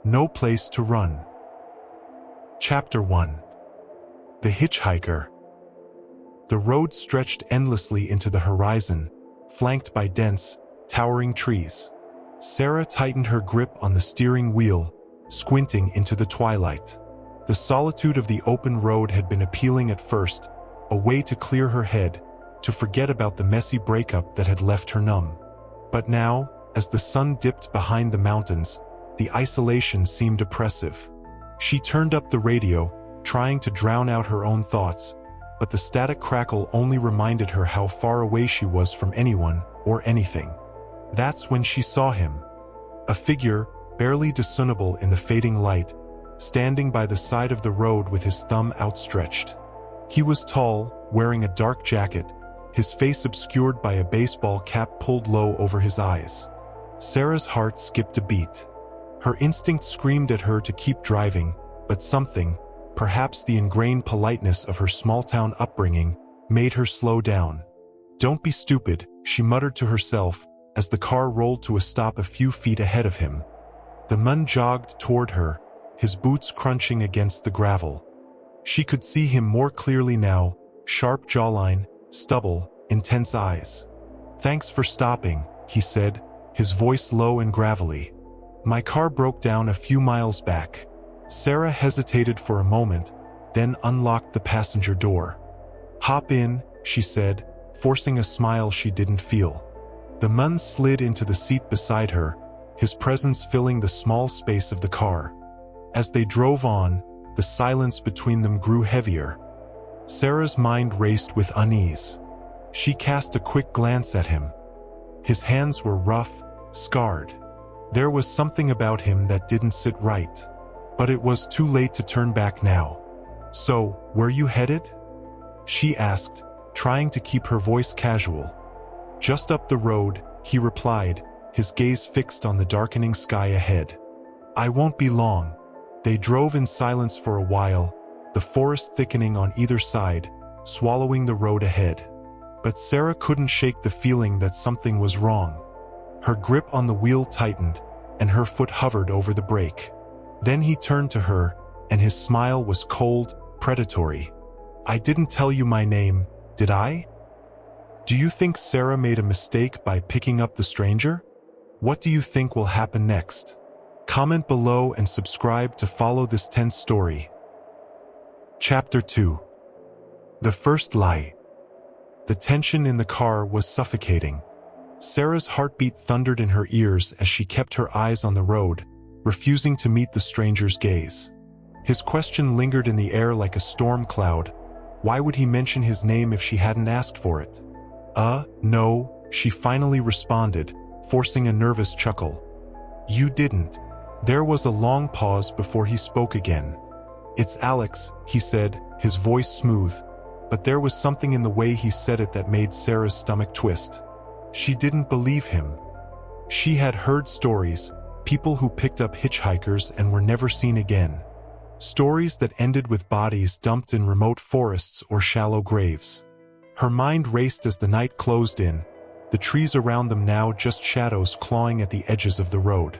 No place to run. Chapter 1. The Hitchhiker. The road stretched endlessly into the horizon, flanked by dense, towering trees. Sarah tightened her grip on the steering wheel, squinting into the twilight. The solitude of the open road had been appealing at first, a way to clear her head, to forget about the messy breakup that had left her numb. But now, as the sun dipped behind the mountains, the isolation seemed oppressive. She turned up the radio, trying to drown out her own thoughts, but the static crackle only reminded her how far away she was from anyone or anything. That's when she saw him. A figure, barely discernible in the fading light, standing by the side of the road with his thumb outstretched. He was tall, wearing a dark jacket, his face obscured by a baseball cap pulled low over his eyes. Sarah's heart skipped a beat. Her instinct screamed at her to keep driving, but something, perhaps the ingrained politeness of her small-town upbringing, made her slow down. "Don't be stupid," she muttered to herself, as the car rolled to a stop a few feet ahead of him. The man jogged toward her, his boots crunching against the gravel. She could see him more clearly now, sharp jawline, stubble, intense eyes. "Thanks for stopping," he said, his voice low and gravelly. "My car broke down a few miles back." Sarah hesitated for a moment, then unlocked the passenger door. "Hop in," she said, forcing a smile she didn't feel. The man slid into the seat beside her, his presence filling the small space of the car. As they drove on, the silence between them grew heavier. Sarah's mind raced with unease. She cast a quick glance at him. His hands were rough, scarred. There was something about him that didn't sit right. But it was too late to turn back now. "So, where you headed?" she asked, trying to keep her voice casual. "Just up the road," he replied, his gaze fixed on the darkening sky ahead. "I won't be long." They drove in silence for a while, the forest thickening on either side, swallowing the road ahead. But Sarah couldn't shake the feeling that something was wrong. Her grip on the wheel tightened, and her foot hovered over the brake. Then he turned to her, and his smile was cold, predatory. "I didn't tell you my name, did I?" Do you think Sarah made a mistake by picking up the stranger? What do you think will happen next? Comment below and subscribe to follow this tense story. Chapter 2. The First Lie. The tension in the car was suffocating. Sarah's heartbeat thundered in her ears as she kept her eyes on the road, refusing to meet the stranger's gaze. His question lingered in the air like a storm cloud. Why would he mention his name if she hadn't asked for it? No, she finally responded, forcing a nervous chuckle. "You didn't." There was a long pause before he spoke again. "It's Alex," he said, his voice smooth, but there was something in the way he said it that made Sarah's stomach twist. She didn't believe him. She had heard stories, people who picked up hitchhikers and were never seen again. Stories that ended with bodies dumped in remote forests or shallow graves. Her mind raced as the night closed in, the trees around them now just shadows clawing at the edges of the road.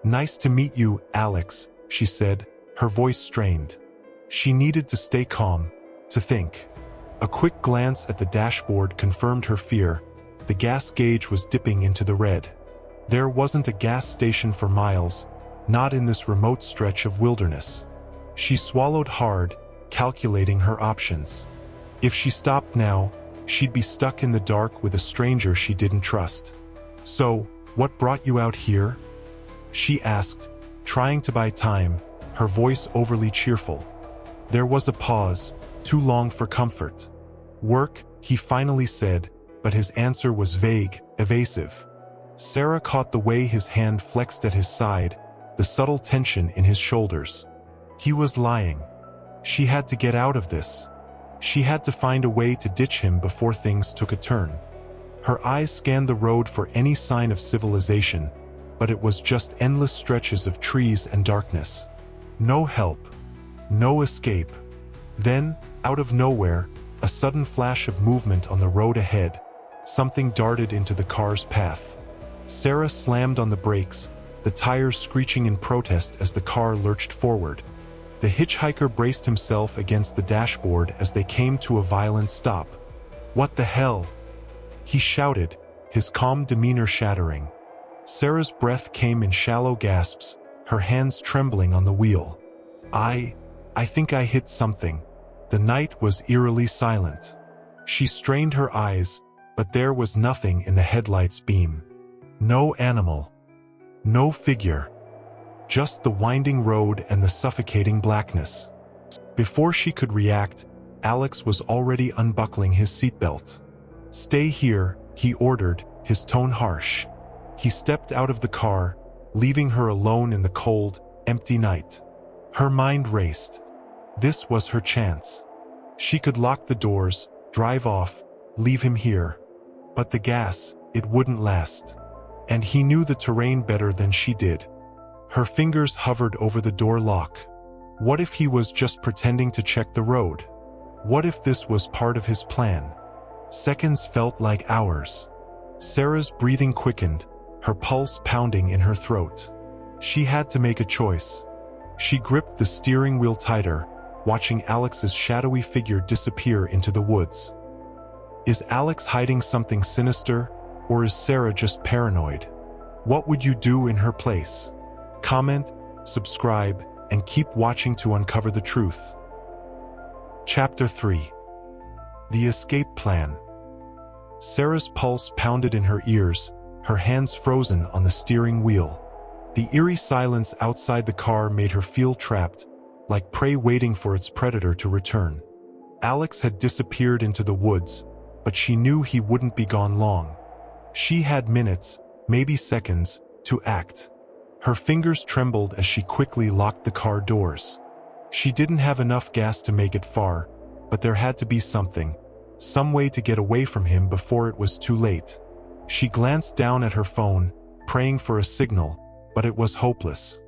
"Nice to meet you, Alex," she said, her voice strained. She needed to stay calm, to think. A quick glance at the dashboard confirmed her fear. The gas gauge was dipping into the red. There wasn't a gas station for miles, not in this remote stretch of wilderness. She swallowed hard, calculating her options. If she stopped now, she'd be stuck in the dark with a stranger she didn't trust. "So, what brought you out here?" she asked, trying to buy time, her voice overly cheerful. There was a pause, too long for comfort. "Work," he finally said, but his answer was vague, evasive. Sarah caught the way his hand flexed at his side, the subtle tension in his shoulders. He was lying. She had to get out of this. She had to find a way to ditch him before things took a turn. Her eyes scanned the road for any sign of civilization, but it was just endless stretches of trees and darkness. No help. No escape. Then, out of nowhere, a sudden flash of movement on the road ahead. Something darted into the car's path. Sarah slammed on the brakes, the tires screeching in protest as the car lurched forward. The hitchhiker braced himself against the dashboard as they came to a violent stop. "What the hell?" he shouted, his calm demeanor shattering. Sarah's breath came in shallow gasps, her hands trembling on the wheel. I think I hit something." The night was eerily silent. She strained her eyes, but there was nothing in the headlight's beam. No animal. No figure. Just the winding road and the suffocating blackness. Before she could react, Alex was already unbuckling his seatbelt. "Stay here," he ordered, his tone harsh. He stepped out of the car, leaving her alone in the cold, empty night. Her mind raced. This was her chance. She could lock the doors, drive off, leave him here. But the gas, it wouldn't last. And he knew the terrain better than she did. Her fingers hovered over the door lock. What if he was just pretending to check the road? What if this was part of his plan? Seconds felt like hours. Sarah's breathing quickened, her pulse pounding in her throat. She had to make a choice. She gripped the steering wheel tighter, watching Alex's shadowy figure disappear into the woods. Is Alex hiding something sinister, or is Sarah just paranoid? What would you do in her place? Comment, subscribe, and keep watching to uncover the truth. Chapter 3. The Escape Plan. Sarah's pulse pounded in her ears, her hands frozen on the steering wheel. The eerie silence outside the car made her feel trapped, like prey waiting for its predator to return. Alex had disappeared into the woods, but she knew he wouldn't be gone long. She had minutes, maybe seconds, to act. Her fingers trembled as she quickly locked the car doors. She didn't have enough gas to make it far, but there had to be something, some way to get away from him before it was too late. She glanced down at her phone, praying for a signal, but it was hopeless.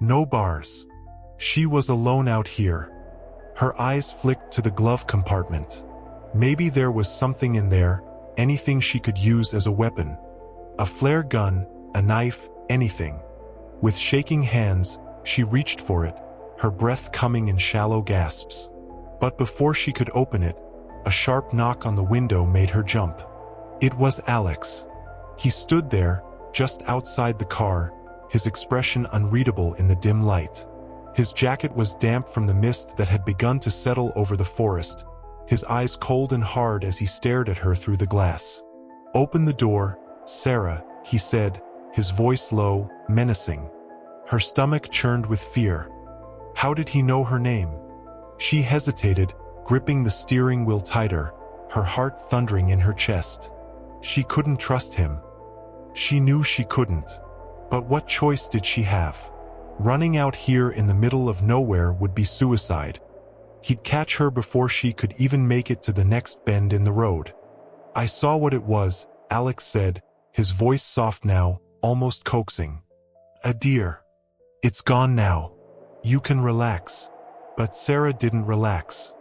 No bars. She was alone out here. Her eyes flicked to the glove compartment. Maybe there was something in there, anything she could use as a weapon. A flare gun, a knife, anything. With shaking hands, she reached for it, her breath coming in shallow gasps. But before she could open it, a sharp knock on the window made her jump. It was Alex. He stood there, just outside the car, his expression unreadable in the dim light. His jacket was damp from the mist that had begun to settle over the forest, his eyes cold and hard as he stared at her through the glass. "Open the door, Sarah," he said, his voice low, menacing. Her stomach churned with fear. How did he know her name? She hesitated, gripping the steering wheel tighter, her heart thundering in her chest. She couldn't trust him. She knew she couldn't. But what choice did she have? Running out here in the middle of nowhere would be suicide. He'd catch her before she could even make it to the next bend in the road. "I saw what it was," Alex said, his voice soft now, almost coaxing. "A deer. It's gone now. You can relax." But Sarah didn't relax.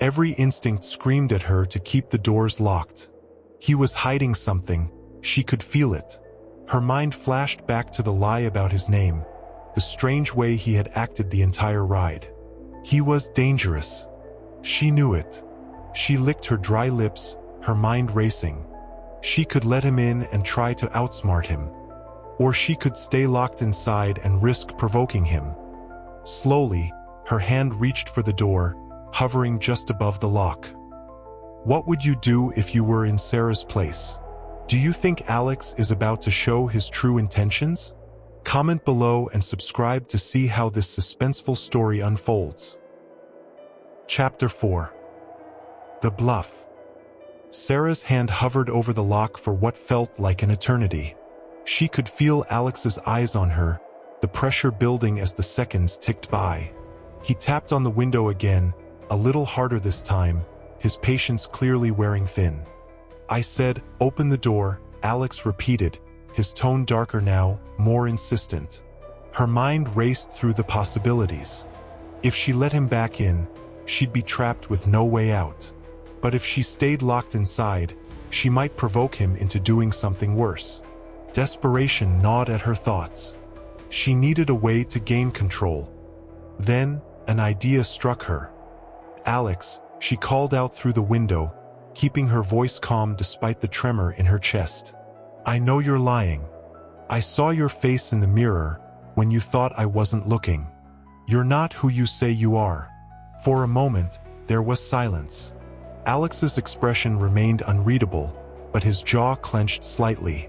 Every instinct screamed at her to keep the doors locked. He was hiding something, she could feel it. Her mind flashed back to the lie about his name, the strange way he had acted the entire ride. He was dangerous. She knew it. She licked her dry lips, her mind racing. She could let him in and try to outsmart him. Or she could stay locked inside and risk provoking him. Slowly, her hand reached for the door, hovering just above the lock. What would you do if you were in Sarah's place? Do you think Alex is about to show his true intentions? Comment below and subscribe to see how this suspenseful story unfolds. Chapter 4. The Bluff. Sarah's hand hovered over the lock for what felt like an eternity. She could feel Alex's eyes on her, the pressure building as the seconds ticked by. He tapped on the window again, a little harder this time, his patience clearly wearing thin. "I said, open the door," Alex repeated, his tone darker now, more insistent. Her mind raced through the possibilities. If she let him back in, she'd be trapped with no way out. But if she stayed locked inside, she might provoke him into doing something worse. Desperation gnawed at her thoughts. She needed a way to gain control. Then, an idea struck her. "Alex," she called out through the window, keeping her voice calm despite the tremor in her chest. "I know you're lying. I saw your face in the mirror when you thought I wasn't looking. You're not who you say you are." For a moment, there was silence. Alex's expression remained unreadable, but his jaw clenched slightly.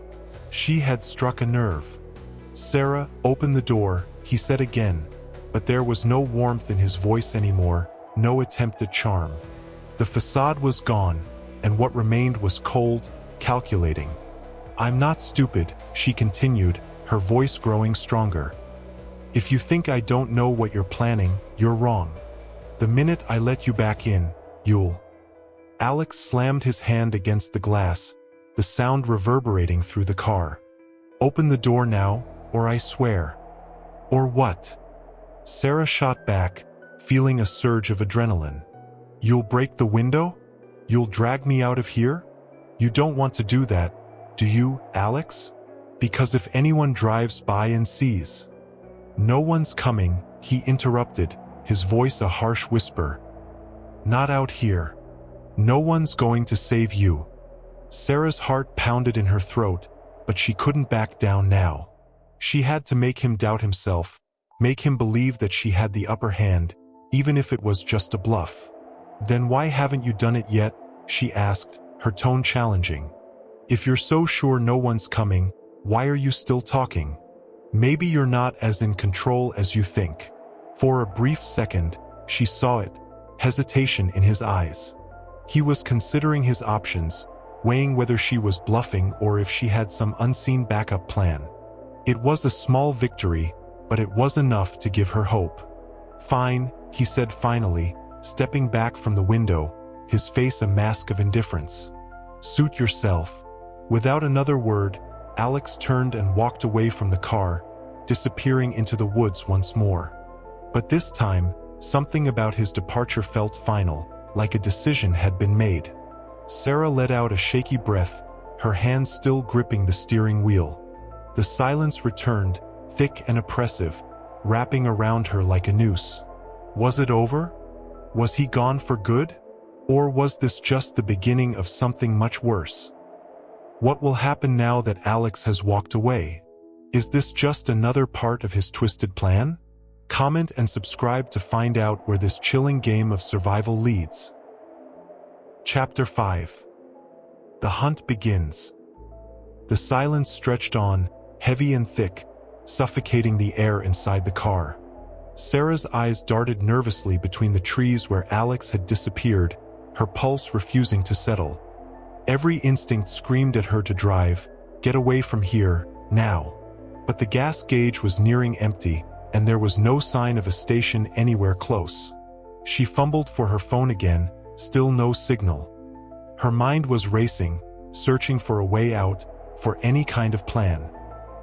She had struck a nerve. "Sarah, open the door," he said again, but there was no warmth in his voice anymore, no attempt at charm. The facade was gone, and what remained was cold, calculating. "I'm not stupid," she continued, her voice growing stronger. "If you think I don't know what you're planning, you're wrong. The minute I let you back in, you'll—" Alex slammed his hand against the glass, the sound reverberating through the car. "Open the door now, or I swear." "Or what?" Sarah shot back, feeling a surge of adrenaline. "You'll break the window? You'll drag me out of here? You don't want to do that, do you, Alex? Because if anyone drives by and sees—" "No one's coming," he interrupted, his voice a harsh whisper. "Not out here. No one's going to save you." Sarah's heart pounded in her throat, but she couldn't back down now. She had to make him doubt himself, make him believe that she had the upper hand, even if it was just a bluff. "Then why haven't you done it yet?" she asked, her tone challenging. "If you're so sure no one's coming, why are you still talking? Maybe you're not as in control as you think." For a brief second, she saw it, hesitation in his eyes. He was considering his options, weighing whether she was bluffing or if she had some unseen backup plan. It was a small victory, but it was enough to give her hope. "Fine," he said finally, stepping back from the window, his face a mask of indifference. "Suit yourself." Without another word, Alex turned and walked away from the car, disappearing into the woods once more. But this time, something about his departure felt final, like a decision had been made. Sarah let out a shaky breath, her hands still gripping the steering wheel. The silence returned, thick and oppressive, wrapping around her like a noose. Was it over? Was he gone for good? Or was this just the beginning of something much worse? What will happen now that Alex has walked away? Is this just another part of his twisted plan? Comment and subscribe to find out where this chilling game of survival leads. Chapter 5. The hunt begins. The silence stretched on, heavy and thick, suffocating the air inside the car. Sarah's eyes darted nervously between the trees where Alex had disappeared, her pulse refusing to settle. Every instinct screamed at her to drive, get away from here, now. But the gas gauge was nearing empty, and there was no sign of a station anywhere close. She fumbled for her phone again, still no signal. Her mind was racing, searching for a way out, for any kind of plan.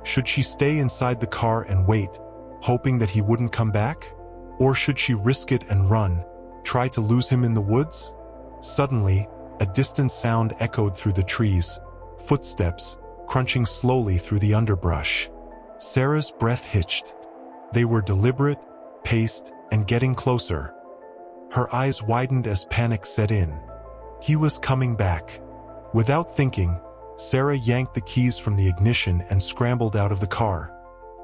Should she stay inside the car and wait, hoping that he wouldn't come back? Or should she risk it and run, try to lose him in the woods? Suddenly, a distant sound echoed through the trees, footsteps, crunching slowly through the underbrush. Sarah's breath hitched. They were deliberate, paced, and getting closer. Her eyes widened as panic set in. He was coming back. Without thinking, Sarah yanked the keys from the ignition and scrambled out of the car.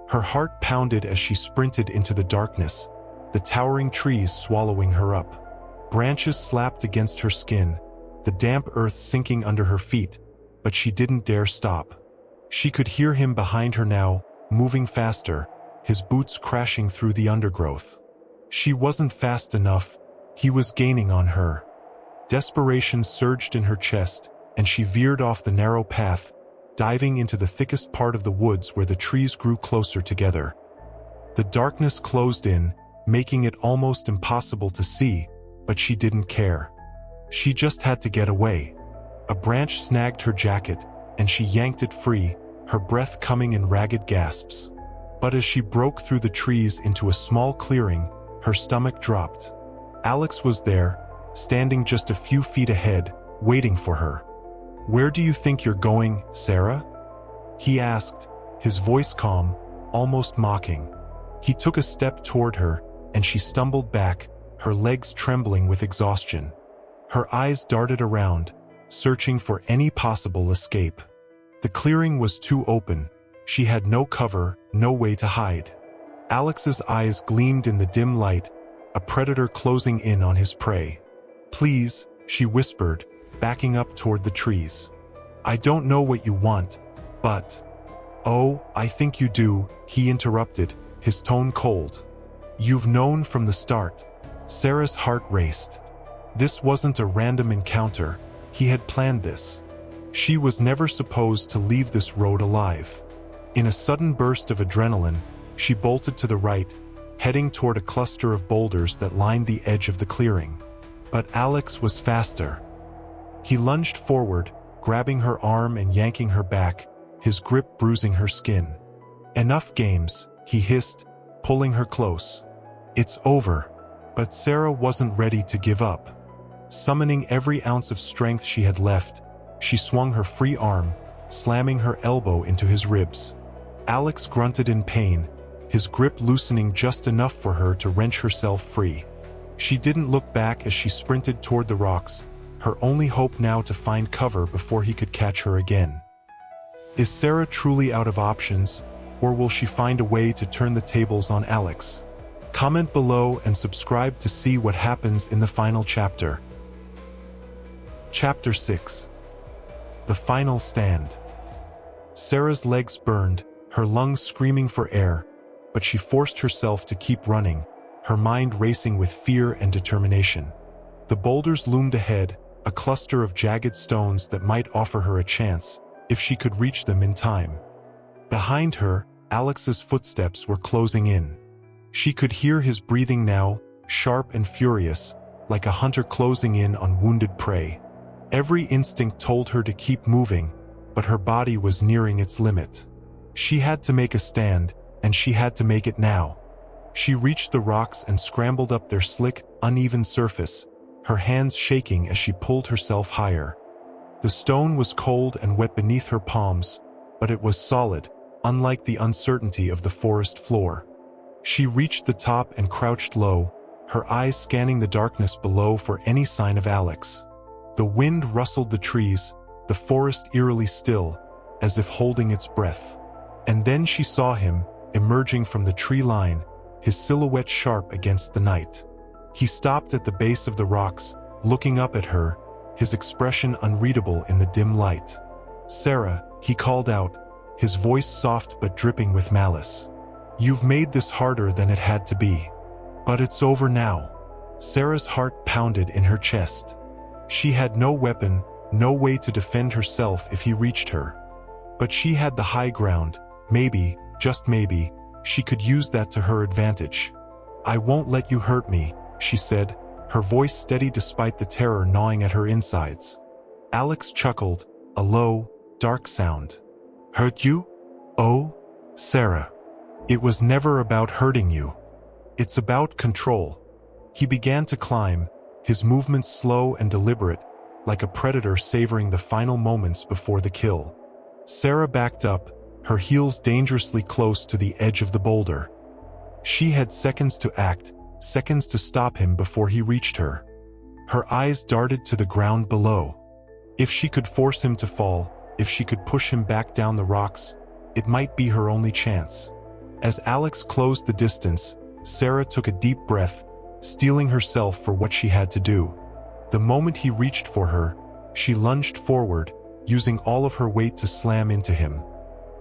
Her heart pounded as she sprinted into the darkness, the towering trees swallowing her up. Branches slapped against her skin, the damp earth sinking under her feet, but she didn't dare stop. She could hear him behind her now, moving faster, his boots crashing through the undergrowth. She wasn't fast enough, he was gaining on her. Desperation surged in her chest, and she veered off the narrow path, diving into the thickest part of the woods where the trees grew closer together. The darkness closed in, making it almost impossible to see, but she didn't care. She just had to get away. A branch snagged her jacket, and she yanked it free, her breath coming in ragged gasps. But as she broke through the trees into a small clearing, her stomach dropped. Alex was there, standing just a few feet ahead, waiting for her. "Where do you think you're going, Sarah?" he asked, his voice calm, almost mocking. He took a step toward her, and she stumbled back, her legs trembling with exhaustion. Her eyes darted around, searching for any possible escape. The clearing was too open. She had no cover, no way to hide. Alex's eyes gleamed in the dim light, a predator closing in on his prey. "Please," she whispered, backing up toward the trees. "I don't know what you want, but—" "Oh, I think you do," he interrupted, his tone cold. "You've known from the start." Sarah's heart raced. This wasn't a random encounter. He had planned this. She was never supposed to leave this road alive. In a sudden burst of adrenaline, she bolted to the right, heading toward a cluster of boulders that lined the edge of the clearing. But Alex was faster. He lunged forward, grabbing her arm and yanking her back, his grip bruising her skin. "Enough games," he hissed, pulling her close. "It's over." But Sarah wasn't ready to give up. Summoning every ounce of strength she had left, she swung her free arm, slamming her elbow into his ribs. Alex grunted in pain, his grip loosening just enough for her to wrench herself free. She didn't look back as she sprinted toward the rocks, her only hope now to find cover before he could catch her again. Is Sarah truly out of options, or will she find a way to turn the tables on Alex? Comment below and subscribe to see what happens in the final chapter. Chapter 6. The Final Stand. Sarah's legs burned, her lungs screaming for air, but she forced herself to keep running, her mind racing with fear and determination. The boulders loomed ahead, a cluster of jagged stones that might offer her a chance, if she could reach them in time. Behind her, Alex's footsteps were closing in. She could hear his breathing now, sharp and furious, like a hunter closing in on wounded prey. Every instinct told her to keep moving, but her body was nearing its limit. She had to make a stand, and she had to make it now. She reached the rocks and scrambled up their slick, uneven surface, her hands shaking as she pulled herself higher. The stone was cold and wet beneath her palms, but it was solid, unlike the uncertainty of the forest floor. She reached the top and crouched low, her eyes scanning the darkness below for any sign of Alex. The wind rustled the trees, the forest eerily still, as if holding its breath. And then she saw him, emerging from the tree line, his silhouette sharp against the night. He stopped at the base of the rocks, looking up at her, his expression unreadable in the dim light. "Sarah," he called out, his voice soft but dripping with malice. "You've made this harder than it had to be. But it's over now." Sarah's heart pounded in her chest. She had no weapon, no way to defend herself if he reached her. But she had the high ground. Maybe, just maybe, she could use that to her advantage. "I won't let you hurt me," she said, her voice steady despite the terror gnawing at her insides. Alex chuckled, a low, dark sound. "Hurt you? Oh, Sarah. It was never about hurting you. It's about control." He began to climb, his movements slow and deliberate, like a predator savoring the final moments before the kill. Sarah backed up, her heels dangerously close to the edge of the boulder. She had seconds to act, seconds to stop him before he reached her. Her eyes darted to the ground below. If she could force him to fall, if she could push him back down the rocks, it might be her only chance. As Alex closed the distance, Sarah took a deep breath, steeling herself for what she had to do. The moment he reached for her, she lunged forward, using all of her weight to slam into him.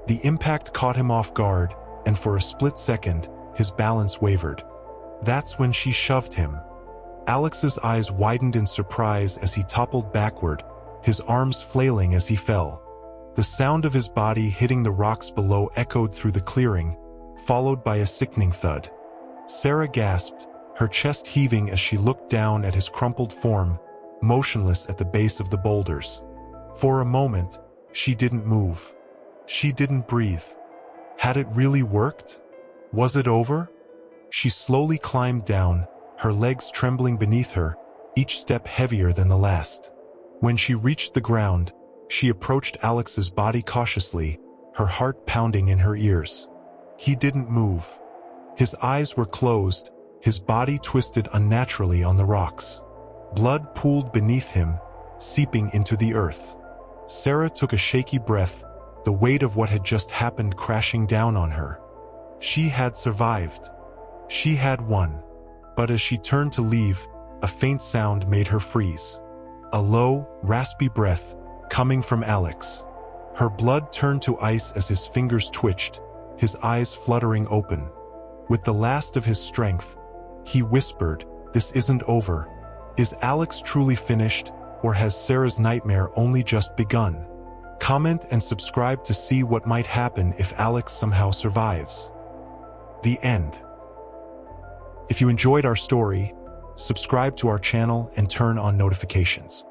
The impact caught him off guard, and for a split second, his balance wavered. That's when she shoved him. Alex's eyes widened in surprise as he toppled backward, his arms flailing as he fell. The sound of his body hitting the rocks below echoed through the clearing, followed by a sickening thud. Sarah gasped, her chest heaving as she looked down at his crumpled form, motionless at the base of the boulders. For a moment, she didn't move. She didn't breathe. Had it really worked? Was it over? She slowly climbed down, her legs trembling beneath her, each step heavier than the last. When she reached the ground, she approached Alex's body cautiously, her heart pounding in her ears. He didn't move. His eyes were closed, his body twisted unnaturally on the rocks. Blood pooled beneath him, seeping into the earth. Sarah took a shaky breath, the weight of what had just happened crashing down on her. She had survived. She had won. But as she turned to leave, a faint sound made her freeze. A low, raspy breath, coming from Alex. Her blood turned to ice as his fingers twitched, his eyes fluttering open. With the last of his strength, he whispered, "This isn't over. Is Alex truly finished, or has Sarah's nightmare only just begun?" Comment and subscribe to see what might happen if Alex somehow survives. The end. If you enjoyed our story, subscribe to our channel and turn on notifications.